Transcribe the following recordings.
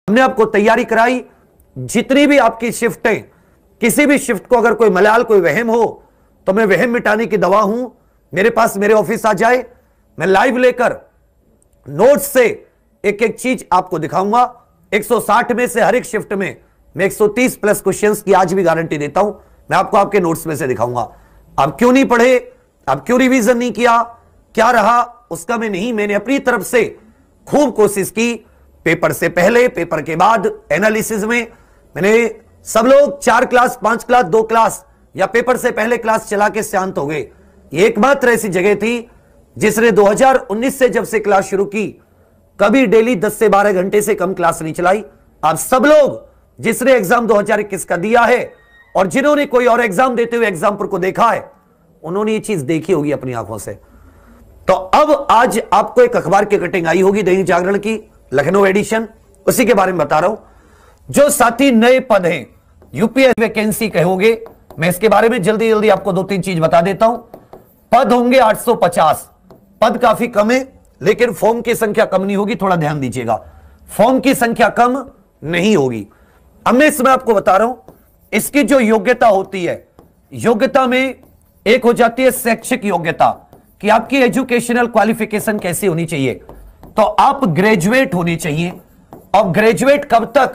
हमने आपको तैयारी कराई। जितनी भी आपकी शिफ्टें, किसी भी शिफ्ट को अगर कोई मलाल, कोई वहम हो, तो मैं वहम मिटाने की दवा हूं। मेरे पास, मेरे ऑफिस आ जाए, मैं लाइव लेकर नोट्स से एक एक चीज आपको दिखाऊंगा। 160 में से हर एक शिफ्ट में मैं 130 प्लस क्वेश्चंस की आज भी गारंटी देता हूं। मैं आपको आपके नोट्स में से दिखाऊंगा। आप क्यों नहीं पढ़े, आप क्यों रिवीजन नहीं किया, क्या रहा उसका मैं नहीं, मैंने अपनी तरफ से खूब कोशिश की। पेपर से पहले, पेपर के बाद एनालिसिस में मैंने, सब लोग 4 क्लास, 5 क्लास, 2 क्लास या पेपर से पहले क्लास चला के शांत हो गए। एकमात्र ऐसी जगह थी जिसने 2019 से जब से क्लास शुरू की, कभी डेली 10 से 12 घंटे से कम क्लास नहीं चलाई। आप सब लोग जिसने एग्जाम 2021 का दिया है और जिन्होंने कोई और एग्जाम देते हुए एग्जाम्पल को देखा है, उन्होंने ये चीज देखी होगी अपनी आंखों से। तो अब आज आपको एक अखबार की कटिंग आई होगी, दैनिक जागरण की लखनऊ एडिशन, उसी के बारे में बता रहा हूं। जो साथी नए पद हैं, यूपीएससी वैकेंसी कहोगे, मैं इसके बारे में जल्दी जल्दी आपको 2-3 चीज बता देता हूं। पद होंगे 850, पद काफी कम है, लेकिन फॉर्म की संख्या कम नहीं होगी, थोड़ा ध्यान दीजिएगा। फॉर्म की संख्या कम नहीं होगी। अब मैं इसमें आपको बता रहा हूं, इसकी जो योग्यता होती है, योग्यता में एक हो जाती है शैक्षिक योग्यता, कि आपकी एजुकेशनल क्वालिफिकेशन कैसी होनी चाहिए। तो आप ग्रेजुएट होनी चाहिए। और ग्रेजुएट कब तक?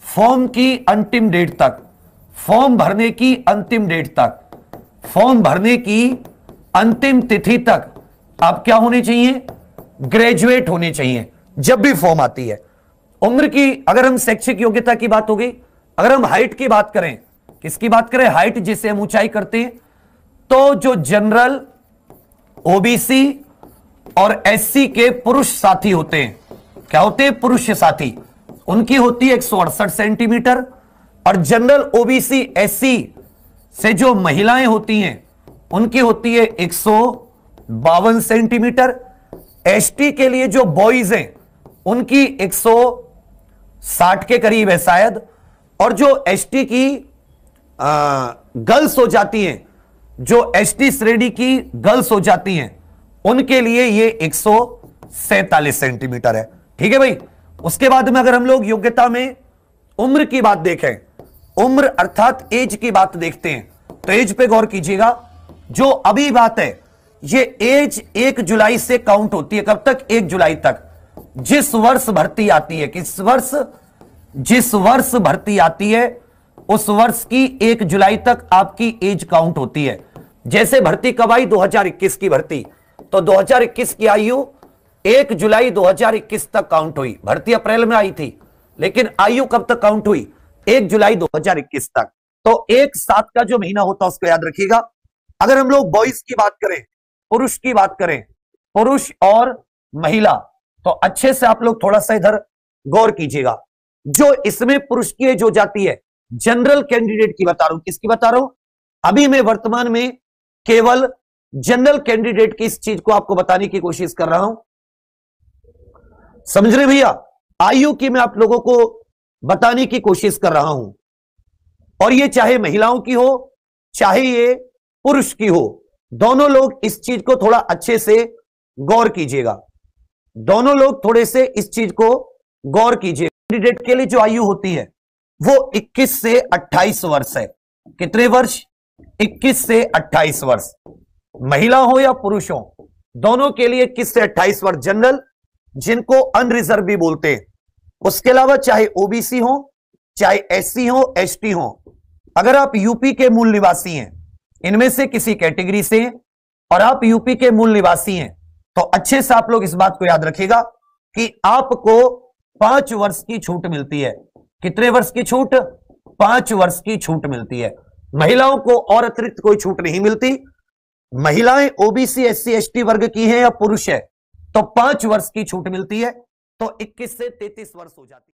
फॉर्म की अंतिम डेट तक, फॉर्म भरने की अंतिम डेट तक, फॉर्म भरने की अंतिम तिथि तक आप क्या होने चाहिए? ग्रेजुएट होने चाहिए। जब भी फॉर्म आती है, उम्र की, अगर हम शैक्षिक योग्यता की बात होगी, अगर हम हाइट की बात करें, किसकी बात करें? हाइट, जिससे हम ऊंचाई करते हैं, तो जो जनरल, ओबीसी और एससी के पुरुष साथी होते हैं, क्या होते हैं? पुरुष साथी, उनकी होती है 168 सेंटीमीटर। और जनरल, ओबीसी, एससी से जो महिलाएं होती हैं, उनकी होती है 152 सेंटीमीटर। एसटी के लिए जो बॉयज हैं, उनकी 160 के करीब है शायद। और जो एसटी की गर्ल्स हो जाती हैं, जो एसटी श्रेणी की गर्ल्स हो जाती हैं, उनके लिए ये 147 सेंटीमीटर है। ठीक है भाई। उसके बाद में अगर हम लोग योग्यता में उम्र की बात देखें, उम्र अर्थात एज की बात देखते हैं, तो एज पे गौर कीजिएगा। जो अभी बात है, ये एज 1 जुलाई से काउंट होती है। कब तक? 1 जुलाई तक। जिस वर्ष भर्ती आती है, किस वर्ष? जिस वर्ष भर्ती आती है, उस वर्ष की 1 जुलाई तक आपकी एज काउंट होती है। जैसे भर्ती कब आई? 2021 की भर्ती, तो 2021 की आयु 1 जुलाई 2021 तक काउंट हुई। भर्ती अप्रैल में आई थी, लेकिन आयु कब तक काउंट हुई? 1 जुलाई 2021 तक। तो 1/7 का जो महीना होता है उसको याद रखिएगा। अगर हम लोग बॉयज की बात करें, पुरुष की बात करें, पुरुष और महिला, तो अच्छे से आप लोग थोड़ा सा इधर गौर कीजिएगा। जो इसमें पुरुष की एज हो जाती है, जनरल कैंडिडेट की बता रहा हूं। किसकी बता रहा हूं? अभी मैं वर्तमान में केवल जनरल कैंडिडेट की इस चीज को आपको बताने की कोशिश कर रहा हूं। समझ रहे भैया? आयु की मैं आप लोगों को बताने की कोशिश कर रहा हूं। और ये चाहे महिलाओं की हो, चाहे ये पुरुष की हो, दोनों लोग इस चीज को थोड़ा अच्छे से गौर कीजिएगा। दोनों लोग थोड़े से इस चीज को गौर कीजिए। कैंडिडेट के लिए जो आयु होती है वो 21 से 28 वर्ष है। कितने वर्ष? 21 से 28 वर्ष। महिला हो या पुरुष हो, दोनों के लिए 21 से 28 वर्ष जनरल, जिनको अनरिजर्व भी बोलते हैं। उसके अलावा चाहे ओबीसी हो, चाहे एससी हो, एसटी हो, अगर आप यूपी के मूल निवासी हैं, इनमें से किसी कैटेगरी से हैं, और आप यूपी के मूल निवासी हैं, तो अच्छे से आप लोग इस बात को याद रखिएगा कि आपको 5 वर्ष की छूट मिलती है। कितने वर्ष की छूट? 5 वर्ष की छूट मिलती है। महिलाओं को और अतिरिक्त कोई छूट नहीं मिलती। महिलाएं ओबीसी, एससी, एसटी वर्ग की हैं या पुरुष है, तो 5 वर्ष की छूट मिलती है। तो 21 से 33 वर्ष हो जाती है।